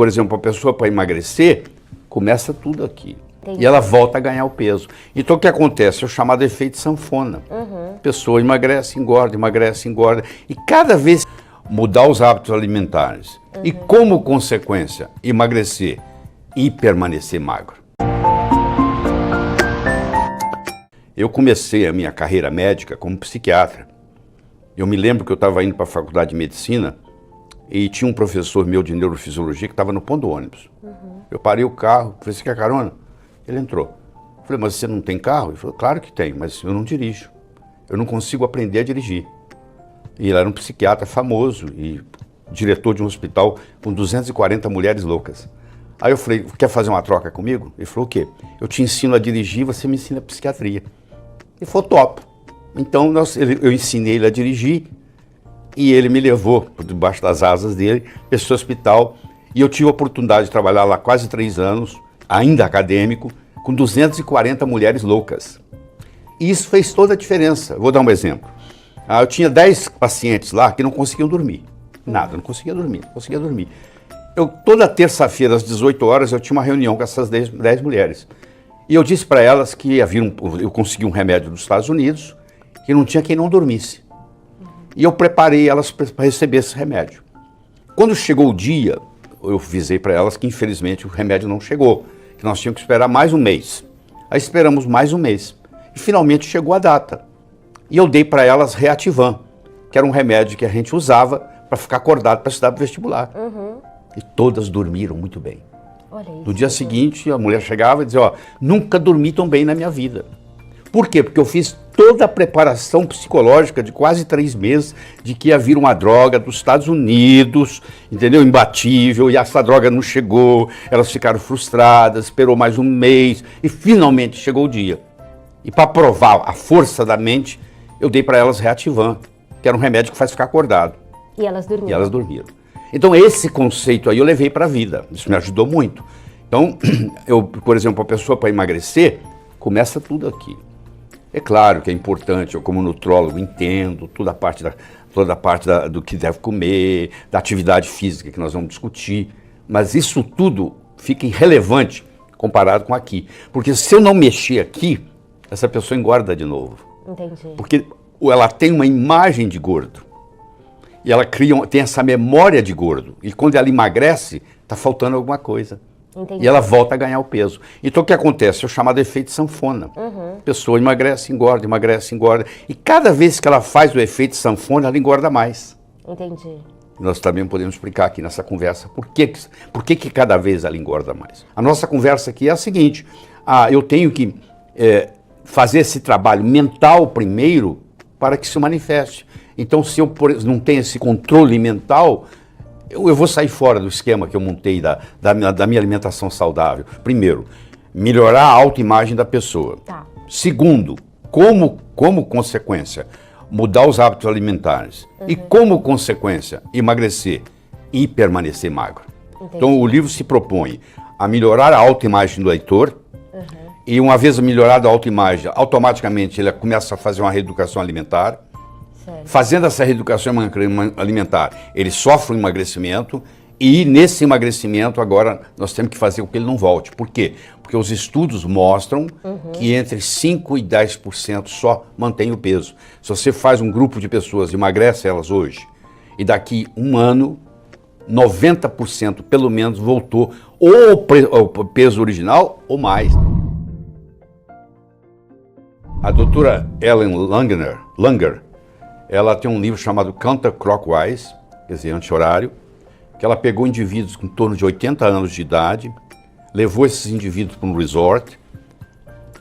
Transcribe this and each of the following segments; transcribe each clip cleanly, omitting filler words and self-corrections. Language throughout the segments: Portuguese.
por exemplo, a pessoa para emagrecer, começa tudo aqui. Entendi. E ela volta a ganhar o peso. Então o que acontece? É o chamado efeito sanfona. A pessoa emagrece, engorda, emagrece, engorda. E cada vez mudar os hábitos alimentares. E como consequência, emagrecer e permanecer magro. Eu comecei a minha carreira médica como psiquiatra. Eu me lembro que eu estava indo para a faculdade de medicina e tinha um professor meu de neurofisiologia que estava no ponto do ônibus. Eu parei o carro, falei, você quer carona? Ele entrou. Eu falei, mas você não tem carro? Ele falou, claro que tem, mas eu não dirijo. Eu não consigo aprender a dirigir. E ele era um psiquiatra famoso e diretor de um hospital com 240 mulheres loucas. Aí eu falei, quer fazer uma troca comigo? Ele falou, o quê? Eu te ensino a dirigir, você me ensina a psiquiatria. Ele falou, top. Então eu ensinei ele a dirigir e ele me levou por debaixo das asas dele para esse hospital. E eu tive a oportunidade de trabalhar lá quase 3 anos, ainda acadêmico, com 240 mulheres loucas. E isso fez toda a diferença. Vou dar um exemplo. Eu tinha 10 pacientes lá que não conseguiam dormir. Nada, não conseguia dormir, não conseguia dormir. Toda terça-feira, às 18 horas, eu tinha uma reunião com essas 10 mulheres. E eu disse para elas que eu consegui um remédio dos Estados Unidos, que não tinha quem não dormisse. E eu preparei elas para receber esse remédio. Quando chegou o dia, eu avisei para elas que infelizmente o remédio não chegou, que nós tínhamos que esperar mais um mês. Aí esperamos mais um mês. E finalmente chegou a data. E eu dei para elas Reativan, que era um remédio que a gente usava para ficar acordado para estudar para o vestibular. E todas dormiram muito bem. Olha isso, no dia seguinte, a mulher chegava e dizia, ó, nunca dormi tão bem na minha vida. Por quê? Porque eu fiz toda a preparação psicológica de quase 3 meses de que ia vir uma droga dos Estados Unidos, entendeu? Imbatível, e essa droga não chegou, elas ficaram frustradas, esperou mais um mês e finalmente chegou o dia. E para provar a força da mente, eu dei para elas Reativan, que era um remédio que faz ficar acordado. E elas dormiram. E elas dormiram. Então esse conceito aí eu levei para a vida, isso me ajudou muito. Então, por exemplo, a pessoa para emagrecer, começa tudo aqui. É claro que é importante, eu como nutrólogo entendo toda a parte do que deve comer, da atividade física que nós vamos discutir, mas isso tudo fica irrelevante comparado com aqui. Porque se eu não mexer aqui, essa pessoa engorda de novo. Entendi. Porque ela tem uma imagem de gordo. E ela tem essa memória de gordo. E quando ela emagrece, está faltando alguma coisa. Entendi. E ela volta a ganhar o peso. Então o que acontece? É o chamado efeito sanfona. A pessoa emagrece, engorda, emagrece, engorda. E cada vez que ela faz o efeito sanfona, ela engorda mais. Entendi. Nós também podemos explicar aqui nessa conversa por que cada vez ela engorda mais. A nossa conversa aqui é a seguinte, eu tenho que fazer esse trabalho mental primeiro para que se manifeste. Então, se eu não tenho esse controle mental, eu vou sair fora do esquema que eu montei da minha alimentação saudável. Primeiro, melhorar a autoimagem da pessoa. Tá. Segundo, como consequência, mudar os hábitos alimentares. E como consequência, emagrecer e permanecer magro. Entendi. Então, o livro se propõe a melhorar a autoimagem do leitor. E uma vez melhorada a autoimagem, automaticamente ele começa a fazer uma reeducação alimentar. Sério? Fazendo essa reeducação alimentar, ele sofre um emagrecimento e nesse emagrecimento agora nós temos que fazer com que ele não volte. Por quê? Porque os estudos mostram que entre 5% e 10% só mantém o peso. Se você faz um grupo de pessoas e emagrece elas hoje e daqui um ano, 90% pelo menos voltou ou ao peso original ou mais. A doutora Ellen Langer, ela tem um livro chamado Counterclockwise, quer dizer, anti-horário, que ela pegou indivíduos com em torno de 80 anos de idade, levou esses indivíduos para um resort,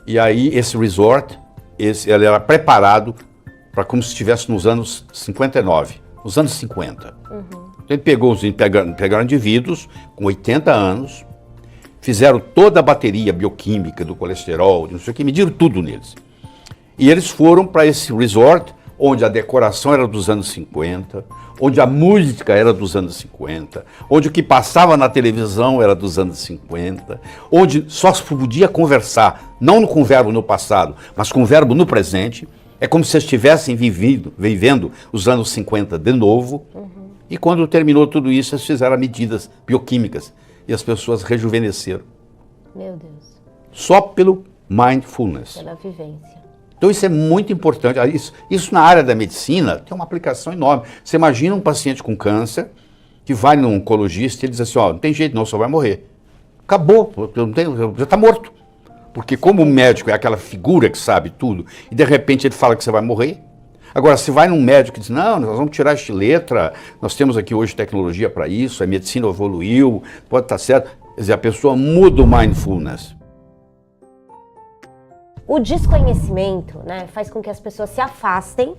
e aí esse resort, ele era preparado para como se estivesse nos anos 59, nos anos 50. Então ele pegaram indivíduos com 80 anos, fizeram toda a bateria bioquímica do colesterol, não sei o que, mediram tudo neles. E eles foram para esse resort, onde a decoração era dos anos 50, onde a música era dos anos 50, onde o que passava na televisão era dos anos 50, onde só se podia conversar, não com o verbo no passado, mas com o verbo no presente. É como se estivessem vivendo os anos 50 de novo. E quando terminou tudo isso, eles fizeram medidas bioquímicas e as pessoas rejuvenesceram. Meu Deus. Só pelo mindfulness. Pela vivência. Então isso é muito importante. Isso na área da medicina tem uma aplicação enorme. Você imagina um paciente com câncer que vai num oncologista e ele diz assim, ó, não tem jeito não, só vai morrer. Acabou, já está morto. Porque como o médico é aquela figura que sabe tudo, e de repente ele fala que você vai morrer. Agora, se vai num médico e diz, não, nós vamos tirar esta letra, nós temos aqui hoje tecnologia para isso, a medicina evoluiu, pode estar certo. Quer dizer, a pessoa muda o mindfulness. O desconhecimento, né, faz com que as pessoas se afastem,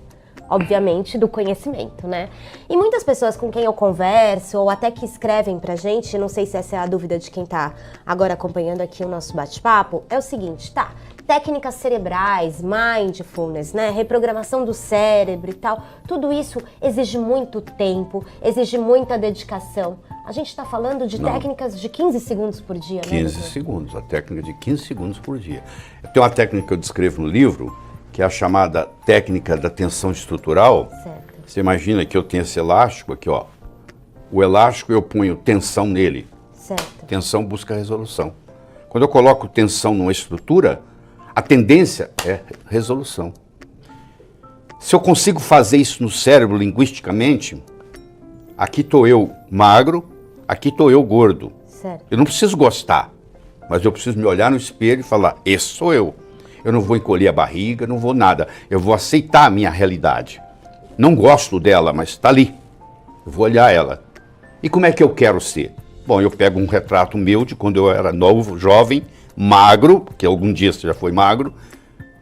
obviamente, do conhecimento, né? E muitas pessoas com quem eu converso, ou até que escrevem pra gente, não sei se essa é a dúvida de quem tá agora acompanhando aqui o nosso bate-papo, é o seguinte, tá, técnicas cerebrais, mindfulness, né, reprogramação do cérebro e tal, tudo isso exige muito tempo, exige muita dedicação. A gente está falando de técnicas de 15 segundos por dia, né? 15 segundos, a técnica de 15 segundos por dia. Tem uma técnica que eu descrevo no livro, que é a chamada técnica da tensão estrutural. Certo. Você imagina que eu tenho esse elástico aqui, ó. O elástico eu ponho tensão nele. Certo. Tensão busca resolução. Quando eu coloco tensão numa estrutura, a tendência é resolução. Se eu consigo fazer isso no cérebro linguisticamente, aqui estou eu magro, aqui estou eu gordo. Certo. Eu não preciso gostar, mas eu preciso me olhar no espelho e falar, esse sou eu. Eu não vou encolher a barriga, não vou nada. Eu vou aceitar a minha realidade. Não gosto dela, mas está ali. Eu vou olhar ela. E como é que eu quero ser? Bom, eu pego um retrato meu de quando eu era novo, jovem, magro, porque algum dia você já foi magro,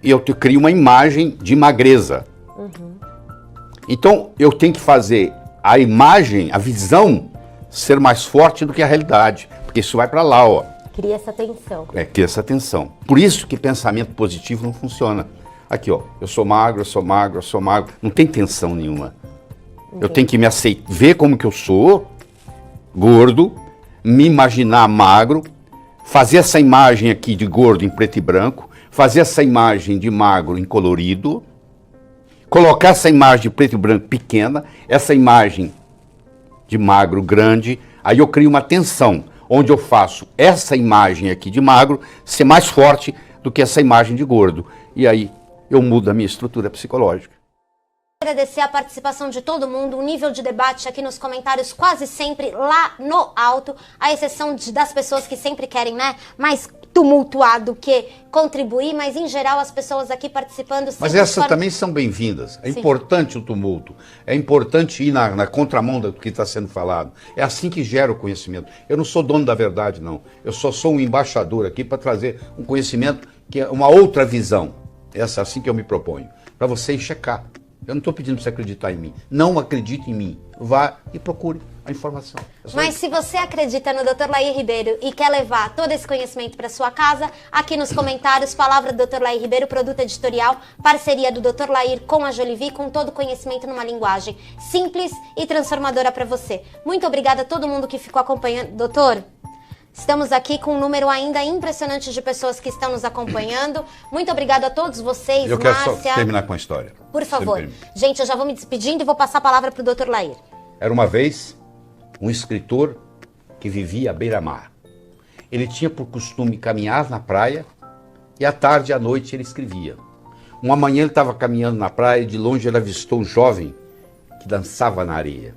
e eu crio uma imagem de magreza. Então, eu tenho que fazer a imagem, a visão, ser mais forte do que a realidade. Porque isso vai para lá, ó. Cria essa tensão. Cria essa tensão. Por isso que pensamento positivo não funciona. Aqui, ó, eu sou magro, eu sou magro, eu sou magro. Não tem tensão nenhuma. Eu tenho que me aceitar, ver como que eu sou, gordo, me imaginar magro, fazer essa imagem aqui de gordo em preto e branco, fazer essa imagem de magro em colorido, colocar essa imagem de preto e branco pequena, essa imagem de magro grande, aí eu crio uma tensão, onde eu faço essa imagem aqui de magro ser mais forte do que essa imagem de gordo. E aí eu mudo a minha estrutura psicológica. Agradecer a participação de todo mundo, o nível de debate aqui nos comentários quase sempre lá no alto, à exceção das pessoas que sempre querem, né, mais tumultuar do que contribuir, mas em geral as pessoas aqui participando... Mas essas também são bem-vindas. É importante o tumulto, é importante ir na contramão do que está sendo falado. É assim que gera o conhecimento. Eu não sou dono da verdade, não. Eu só sou um embaixador aqui para trazer um conhecimento que é uma outra visão. Essa é assim que eu me proponho, para vocês checar. Eu não estou pedindo para você acreditar em mim. Não acredite em mim. Vá e procure a informação. Mas se você acredita no Dr. Lair Ribeiro e quer levar todo esse conhecimento para sua casa, aqui nos comentários, palavra do Dr. Lair Ribeiro, produto editorial, parceria do Dr. Lair com a Jolivie, com todo o conhecimento numa linguagem simples e transformadora para você. Muito obrigada a todo mundo que ficou acompanhando. Doutor, estamos aqui com um número ainda impressionante de pessoas que estão nos acompanhando. Muito obrigada a todos vocês, Eu quero Márcia. só terminar com a história. Por favor. Gente, eu já vou me despedindo e vou passar a palavra para o Dr. Lair. Era uma vez um escritor que vivia à beira-mar. Ele tinha por costume caminhar na praia e à tarde e à noite ele escrevia. Uma manhã ele estava caminhando na praia e de longe ele avistou um jovem que dançava na areia.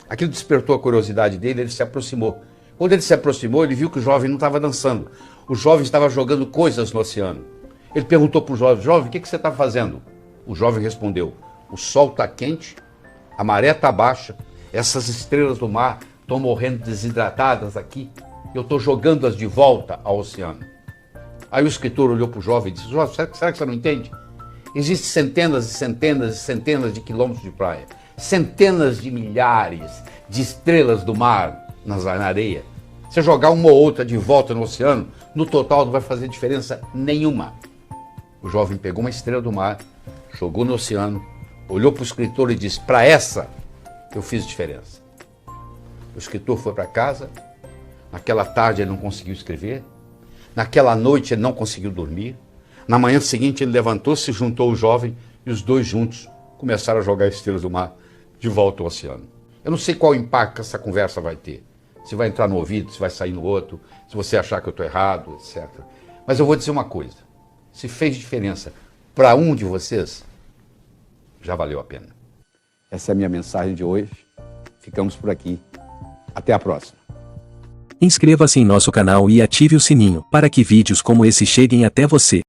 Aquilo despertou a curiosidade dele, ele se aproximou. Quando ele se aproximou, ele viu que o jovem não estava dançando. O jovem estava jogando coisas no oceano. Ele perguntou para o jovem, jovem, o que você está fazendo? O jovem respondeu, o sol está quente, a maré está baixa, essas estrelas do mar estão morrendo desidratadas aqui, eu estou jogando-as de volta ao oceano. Aí o escritor olhou para o jovem e disse, jovem, será que você não entende? Existem centenas e centenas e centenas de quilômetros de praia, centenas de milhares de estrelas do mar na areia. Se jogar uma ou outra de volta no oceano, no total não vai fazer diferença nenhuma. O jovem pegou uma estrela do mar, jogou no oceano, olhou para o escritor e disse, para essa eu fiz diferença. O escritor foi para casa, naquela tarde ele não conseguiu escrever, naquela noite ele não conseguiu dormir, na manhã seguinte ele levantou-se, juntou o jovem e os dois juntos começaram a jogar estrelas do mar de volta ao oceano. Eu não sei qual impacto essa conversa vai ter, Se vai entrar no ouvido, se vai sair no outro, se você achar que eu estou errado, etc. Mas eu vou dizer uma coisa. Se fez diferença para um de vocês, já valeu a pena. Essa é a minha mensagem de hoje. Ficamos por aqui. Até a próxima. Inscreva-se em nosso canal e ative o sininho para que vídeos como esse cheguem até você.